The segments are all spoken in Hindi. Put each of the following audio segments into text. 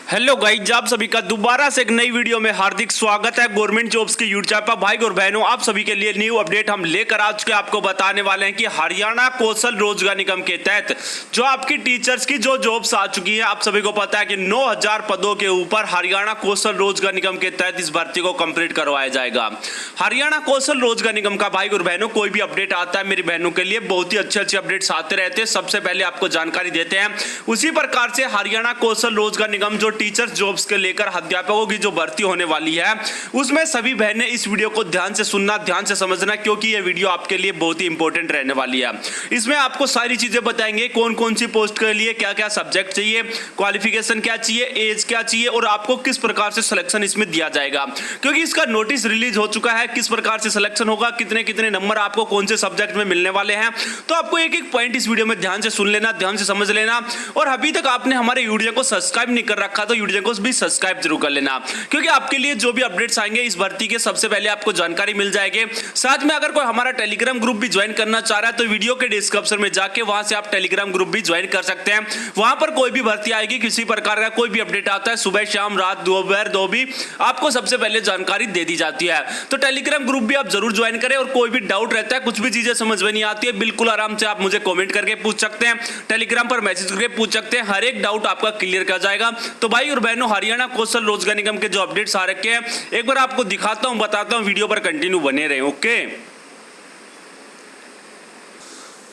हेलो गाइज, आप सभी का दोबारा से एक नई वीडियो में हार्दिक स्वागत है। गवर्नमेंट जॉब्स के यूट्यूब चैनल पर भाई और बहनों, आप सभी के लिए न्यू अपडेट हम लेकर आ चुके आपको बताने वाले हैं कि हरियाणा कौशल रोजगार निगम के तहत जो आपकी टीचर्स की जो जॉब्स आ चुकी है, आप सभी को पता है कि 9000 पदों के ऊपर हरियाणा कौशल रोजगार निगम के तहत इस भर्ती को कंप्लीट करवाया जाएगा। हरियाणा कौशल रोजगार निगम का भाई और बहनों कोई भी अपडेट आता है मेरी बहनों के लिए बहुत ही अच्छे अपडेट्स आते रहते हैं, सबसे पहले आपको जानकारी देते हैं। उसी प्रकार से हरियाणा कौशल रोजगार निगम जो टीचर्स जॉब्स के लेकर अध्यापकों की जो भर्ती होने वाली है, उसमें सभी बहनें इस वीडियो को ध्यान से सुनना, ध्यान से समझना, क्योंकि यह वीडियो आपके लिए बहुत ही इंपॉर्टेंट रहने वाली है। इसमें आपको सारी चीजें बताएंगे, कौन कौन सी पोस्ट के लिए क्या क्या सब्जेक्ट चाहिए, क्वालिफिकेशन क्या चाहिए, एज क्या चाहिए और आपको किस प्रकार से सिलेक्शन इसमें दिया जाएगा, क्योंकि इसका नोटिस रिलीज हो चुका है। किस प्रकार से सिलेक्शन होगा, कितने कितने नंबर आपको कौन से सब्जेक्ट में मिलने वाले हैं, तो आपको एक एक पॉइंट इस वीडियो में ध्यान से सुन लेना, ध्यान से समझ लेना। और अभी तक आपने हमारे वीडियो को सब्सक्राइब नहीं कर रखा तो वीडियो को भी सब्सक्राइब जरूर कर लेना, क्योंकि आपके लिए जो भी अपडेट्स आएंगे इस भर्ती के सबसे पहले आपको जानकारी मिल जाएगी। साथ में अगर कोई हमारा टेलीग्राम ग्रुप भी ज्वाइन करना चाह रहा है तो वीडियो के डिस्क्रिप्शन में जाके वहां से आप टेलीग्राम ग्रुप भी ज्वाइन कर सकते हैं। वहां पर कोई भी भर्ती आएगी, किसी प्रकार का कोई भी अपडेट आता है, सुबह शाम रात दोपहर दो भी आपको सबसे पहले जानकारी दे दी जाती है। तो टेलीग्राम ग्रुप भी आप जरूर ज्वाइन करें। और कोई भी डाउट रहता है, कुछ भी चीजें समझ में नहीं आती है, बिल्कुल आराम से आप मुझे कॉमेंट करके पूछ सकते हैं, टेलीग्राम पर मैसेज करके पूछ सकते हैं, हर एक डाउट आपका क्लियर कर जाएगा। तो भाई और बहनों, हरियाणा कौशल रोजगार निगम के जो अपडेट्स आ रखे हैं एक बार आपको दिखाता हूं, बताता हूं, वीडियो पर कंटिन्यू बने रहे। ओके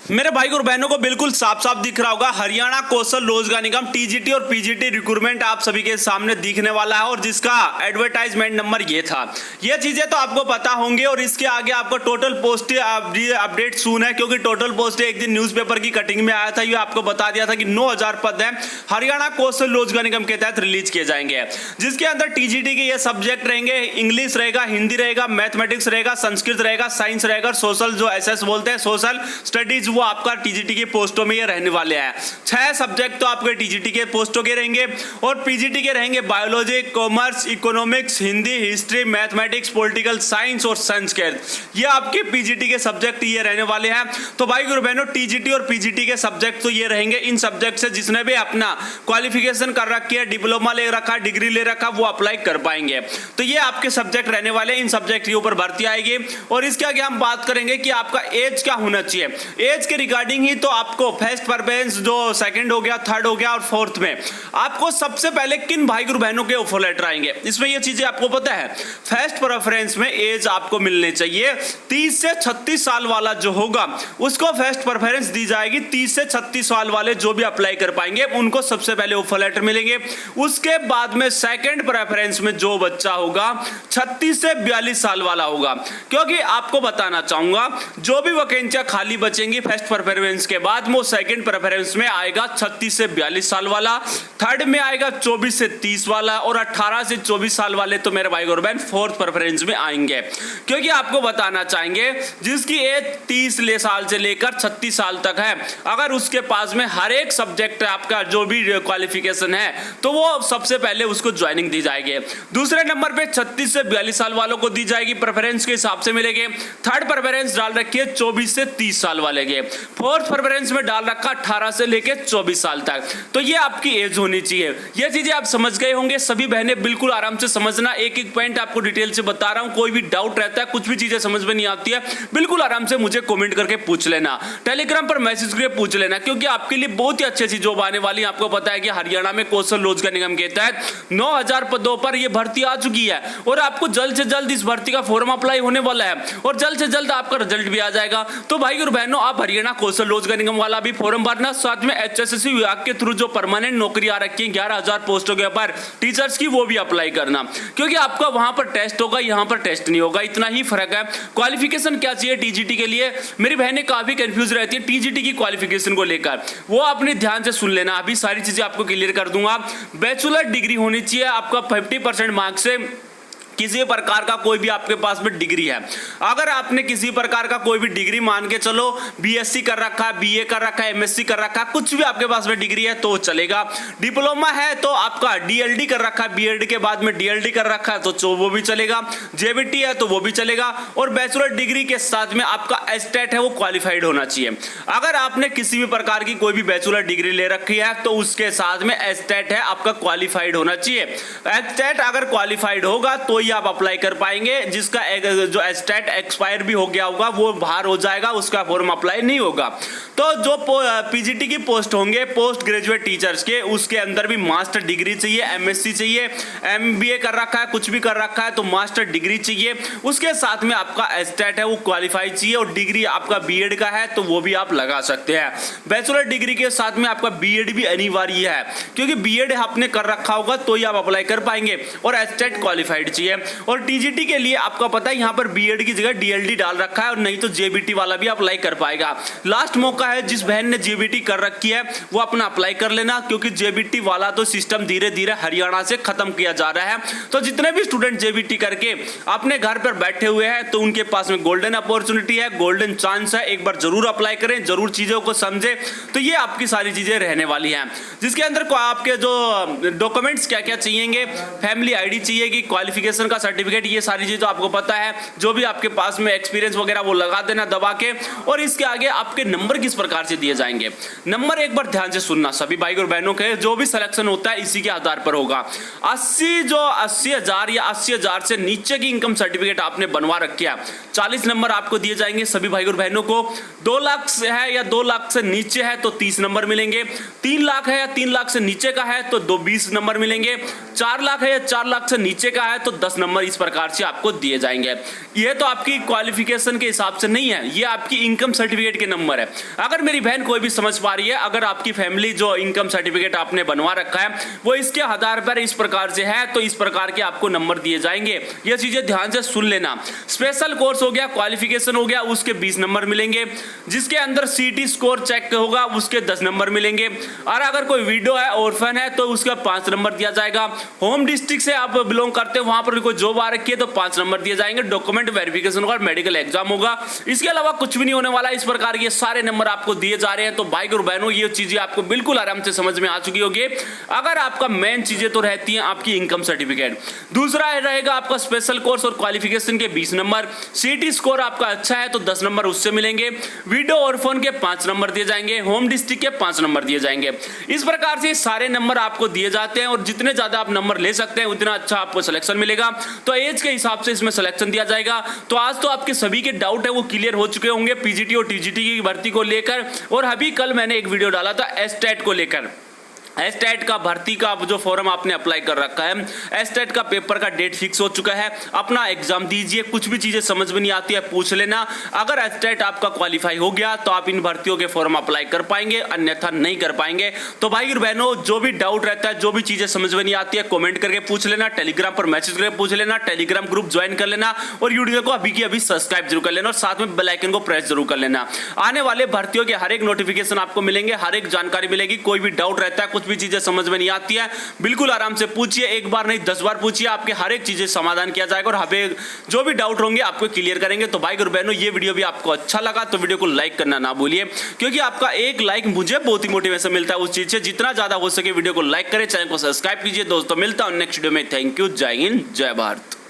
मेरे भाई और बहनों को बिल्कुल साफ साफ दिख रहा होगा, हरियाणा कौशल रोजगार निगम टीजीटी और पीजीटी रिक्रूटमेंट आप सभी के सामने दिखने वाला है, और जिसका एडवर्टाइजमेंट नंबर ये था। ये चीजें तो आपको पता होंगे। और इसके आगे आपको टोटल पोस्ट अपडेट सून है, क्योंकि टोटल पोस्ट एक दिन न्यूज़पेपर की कटिंग में आया था, ये आपको बता दिया था कि 9000 पद है हरियाणा कौशल रोजगार निगम के तहत रिलीज किए जाएंगे, जिसके अंदर टीजीटी के ये सब्जेक्ट रहेंगे, इंग्लिश रहेगा, हिंदी रहेगा, मैथमेटिक्स रहेगा, संस्कृत रहेगा, साइंस रहेगा, सोशल जो एसएस बोलते हैं सोशल स्टडीज, वो आपका टीजीटी के पोस्टों में ये रहने वाले हैं। 6 सब्जेक्ट तो आपके टीजीटी के पोस्टों के रहेंगे, और पीजीटी के रहेंगे biology, commerce, economics, Hindi, history, mathematics, political science और संस्कृत। ये आपके पीजीटी के सब्जेक्ट ये रहने वाले हैं। तो भाई और बहनों, टीजीटी और पीजीटी के सब्जेक्ट तो ये रहेंगे। इन सब्जेक्ट से जिसने भी अपना क्वालिफिकेशन कर रखी है, डिप्लोमा ले रखा, डिग्री ले रखा, वो अप्लाई कर पाएंगे। तो ये आपके सब्जेक्ट रहने वाले, इन सब्जेक्ट के ऊपर भर्ती आएगी। और इसके आगे हम बात करेंगे कि आपका एज क्या होना चाहिए। एज के रिगार्डिंग ही तो आपको फर्स्ट प्रेफरेंस जो सेकंड हो गया, थर्ड हो गया और फोर्थ में आपको सबसे पहले किन भाई और बहनों के ऑफर लेटर आएंगे, इसमें ये चीजें आपको पता है। फर्स्ट प्रेफरेंस में एज आपको मिलनी चाहिए 30 से 36 साल वाला जो होगा उसको फर्स्ट प्रेफरेंस दी जाएगी। 30 से 36 साल वाले जो भी अप्लाई कर पाएंगे उनको सबसे पहले ऑफर लेटर मिलेंगे। उसके बाद में सेकंड प्रेफरेंस में जो बच्चा होगा 36 से 42 साल वाला होगा, क्योंकि आपको बताना चाहूंगा जो भी वैकेंसियां खाली बचेंगी फर्स्ट प्रेफरेंस के बाद वो सेकंड प्रेफरेंस में आएगा 36 से 42 साल वाला, थर्ड में आएगा 24 से 30 वाला, और 18 से 24 साल वाले तो मेरे भाई और बहन फोर्थ प्रेफरेंस में आएंगे। क्योंकि आपको बताना चाहेंगे जिसकी एज 30 साल से लेकर 36 साल तक है, अगर उसके पास में हर एक सब्जेक्ट आपका जो भी क्वालिफिकेशन है तो वो सबसे पहले उसको ज्वाइनिंग दी जाएगी। दूसरे नंबर पे 36 से 42 साल वालों को दी जाएगी, प्रेफरेंस के हिसाब से मिलेंगे। थर्ड प्रेफरेंस डाल रखी है 24 से 30 साल वाले के। फोर्थ प्रेफरेंस में डाल रखा 18 से लेके 24 साल तक। तो ये आपकी एज होनी चाहिए। ये चीजें आप समझ गए होंगे। सभी बहनें बिल्कुल आराम से समझना, एक एक पॉइंट आपको डिटेल से बता रहा हूं। कोई भी डाउट रहता है, कुछ भी चीजें समझ में नहीं आती है, बिल्कुल आराम से मुझे कमेंट करके पूछ लेना, टेलीग्राम पर मैसेज करके पूछ लेना, क्योंकि आपके लिए बहुत ही अच्छी जॉब आने वाली है। आपको पता है कि हरियाणा में कौशल रोजगार निगम के तहत 9000 पदों पर यह भर्ती आ चुकी है, और आपको जल्द से जल्द इस भर्ती का फॉर्म अप्लाई होने वाला है, और जल्द से जल्द आपका रिजल्ट भी आ जाएगा। तो भाई और बहनों, आप हरियाणा कौशल रोजगार निगम वाला भी फॉर्म भरना, साथ में एचएसएससी विभाग के थ्रू जो परमानेंट नौकरी आ रखी है 11000 पोस्टों के ऊपर टीचर्स की, वो भी अप्लाई करना, क्योंकि आपका वहां पर टेस्ट होगा, यहां पर टेस्ट नहीं होगा, इतना ही फर्क है। क्वालिफिकेशन क्या चाहिए टीजीटी के लिए, मेरी बहनें काफी कंफ्यूज रहती है टीजीटी की क्वालिफिकेशन को लेकर, वो अपने ध्यान से सुन लेना, अभी सारी चीजें आपको क्लियर कर दूंगा। बैचलर डिग्री होनी चाहिए आपका 50% मार्क्स से, किसी प्रकार का कोई भी आपके पास में डिग्री है, अगर आपने किसी प्रकार का कोई भी डिग्री मान के चलो, बीएससी कर रखा है, बीए कर रखा है, एमएससी कर रखा है, कुछ भी आपके पास में डिग्री है तो चलेगा। डिप्लोमा है तो आपका डीएलडी कर रखा है, बीएड के बाद में डीएलडी कर रखा है तो वो भी चलेगा, जेबीटी है तो वो भी चलेगा, और बैचलर डिग्री के साथ में आपका एस्टेट है वो क्वालिफाइड होना चाहिए। अगर आपने किसी भी प्रकार की कोई भी बैचलर डिग्री ले रखी है तो उसके साथ में एस्टेट है आपका क्वालिफाइड होना चाहिए। एस्टेट अगर क्वालिफाइड होगा तो ही आप अप्लाई कर पाएंगे, जिसका जो एस्टेट एक्सपायर भी हो गया होगा वो बाहर हो जाएगा, उसका फॉर्म अप्लाई नहीं होगा। तो जो पीजीटी की पोस्ट होंगे, पोस्ट ग्रेजुएट टीचर्स के, उसके अंदर भी मास्टर डिग्री चाहिए, एमएससी चाहिए, एमबीए कर रखा है, कुछ भी कर रखा है तो मास्टर डिग्री चाहिए, उसके साथ में आपका एस्टेट है वो क्वालिफाइड चाहिए, और डिग्री आपका बीएड का है तो वो भी आप लगा सकते हैं। बैचलर डिग्री के साथ में आपका बीएड भी अनिवार्य है, क्योंकि बीएड आपने कर रखा होगा तो ही आप अप्लाई कर पाएंगे, और एस्टेट क्वालिफाइड चाहिए। और टीजीटी के लिए आपका पता है यहाँ पर बीएड की जगह डीएलडी डाल रखा है, और नहीं तो जेबीटी वाला भी अप्लाई कर पाएगा। लास्ट मौका है, जिस बहन ने जेबीटी कर रखी है वो अपना अप्लाई कर लेना, क्योंकि जेबीटी वाला तो सिस्टम धीरे धीरे हरियाणा से खत्म किया जा रहा है। तो जितने भी स्टूडेंट जेबीटी करके अपने घर पर बैठे हुए हैं तो उनके पास में गोल्डन अपॉर्चुनिटी है, गोल्डन चांस है, एक बार जरूर अप्लाई करें, जरूर चीजों को समझे, तो ये आपकी सारी चीजें रहने वाली हैं। जिसके अंदर को आपके जो डॉक्यूमेंट्स क्या क्या चाहिए, फैमिली आईडी चाहिए कि क्वालिफिकेशन का सर्टिफिकेट, ये सारी चीजें तो आपको पता है, जो भी आपके पास में एक्सपीरियंस वगैरह वो लगा देना दबा के। और इसके आगे आपके नंबर किस प्रकार से दिए जाएंगे, नंबर एक बार ध्यान से सुनना सभी भाई और बहनों के, जो भी सिलेक्शन होता है इसी के आधार पर होगा। 80,000 या 80,000 से नीचे की इनकम सर्टिफिकेट आपने बनवा रखी है, 40 नंबर आपको दिए जाएंगे सभी भाई और बहनों को। 2 लाख से है या 2 लाख से नीचे है तो 30 नंबर मिलेंगे, 3 लाख है या 3 लाख से नीचे का है तो 20 नंबर मिलेंगे, 4 लाख है या 4 लाख से नीचे का है तो 10 नंबर इस प्रकार से आपको दिए जाएंगे। ये तो आपकी क्वालिफिकेशन के हिसाब से नहीं है, ये आपकी इनकम सर्टिफिकेट के नंबर है। अगर मेरी बहन कोई भी समझ पा रही है, अगर आपकी फैमिली जो इनकम सर्टिफिकेट आपने बनवा रखा है वो इसके आधार पर इस प्रकार से है तो इस प्रकार के आपको नंबर दिए जाएंगे। ये चीजें ध्यान से सुन लेना। स्पेशल कोर्स हो गया, क्वालिफिकेशन हो गया, उसके 20 नंबर मिलेंगे, जिसके अंदर सीटी स्कोर चेक होगा उसके 10 नंबर मिलेंगे, और अगर कोई विडो है, ऑर्फन है तो उसका 5 नंबर दिया जाएगा। होम डिस्ट्रिक्ट से आप बिलोंग करते हो, वहां पर कोई जॉब आ रखी है तो 5 नंबर दिए जाएंगे। डॉक्यूमेंट वेरिफिकेशन होगा, मेडिकल एग्जाम होगा, इसके अलावा कुछ भी नहीं होने वाला। इस प्रकार के सारे नंबर आपको दिए जा रहे हैं। तो भाई और बहनों, ये चीजें आपको बिल्कुल आराम से समझ में आ चुकी होगी। अगर आपका मेन चीजें तो रहती हैं आपकी इनकम सर्टिफिकेट, दूसरा रहेगा आपका स्पेशल कोर्स और क्वालिफिकेशन के 20 नंबर, सीटी स्कोर आपका अच्छा है तो 10 नंबर उससे मिलेंगे, वीडियो और फोन के 5 नंबर दिए जाएंगे, होम डिस्ट्रिक्ट के 5 नंबर दिए जाएंगे। इस प्रकार से सारे नंबर आपको दिए जाते हैं, और जितने ज्यादा आप नंबर ले सकते हैं उतना अच्छा आपको सिलेक्शन मिलेगा। तो एज के हिसाब से इसमें सिलेक्शन दिया जाएगा। तो आज तो आपके सभी के डाउट है वो क्लियर हो चुके होंगे पीजीटी और टीजीटी की भर्ती को लेकर। और अभी कल मैंने एक वीडियो डाला था एस्टेट को लेकर, एस्टेट का भर्ती का जो फॉर्म आपने अप्लाई कर रखा है, एस्टेट का पेपर का डेट फिक्स हो चुका है, अपना एग्जाम दीजिए। कुछ भी चीजें समझ में नहीं आती है पूछ लेना। अगर एस्टेट आपका क्वालिफाई हो गया तो आप इन भर्तियों के फॉर्म अप्लाई कर पाएंगे, अन्यथा नहीं कर पाएंगे। तो भाई और बहनों, जो भी डाउट रहता है, जो भी चीजें समझ में नहीं आती है, कॉमेंट करके पूछ लेना, टेलीग्राम पर मैसेज करके पूछ लेना, टेलीग्राम ग्रुप ज्वाइन कर लेना, और यूट्यूब को अभी की अभी सब्सक्राइब जरूर कर लेना, और साथ में बेल आइकन को प्रेस जरूर कर लेना। आने वाले भर्तियों के हर एक नोटिफिकेशन आपको मिलेंगे, हर एक जानकारी मिलेगी। कोई भी डाउट रहता है, कुछ भी चीजें समझ में नहीं आती है, बिल्कुल आराम से पूछिए, एक बार नहीं 10 बार पूछिए, आपके हर एक चीजें समाधान किया जाएगा, और हमें जो भी डाउट होंगे आपको क्लियर करेंगे। तो भाई और बहनों, ये वीडियो भी आपको अच्छा लगा तो वीडियो को लाइक करना ना भूलिए, क्योंकि आपका एक लाइक मुझे बहुत ही मोटिवेशन मिलता है उस चीज से। जितना ज्यादा हो सके वीडियो को लाइक करें, चैनल को सब्सक्राइब कीजिए। दोस्तों, मिलता हूं नेक्स्ट वीडियो में। थैंक यू, जय हिंद, जय भारत।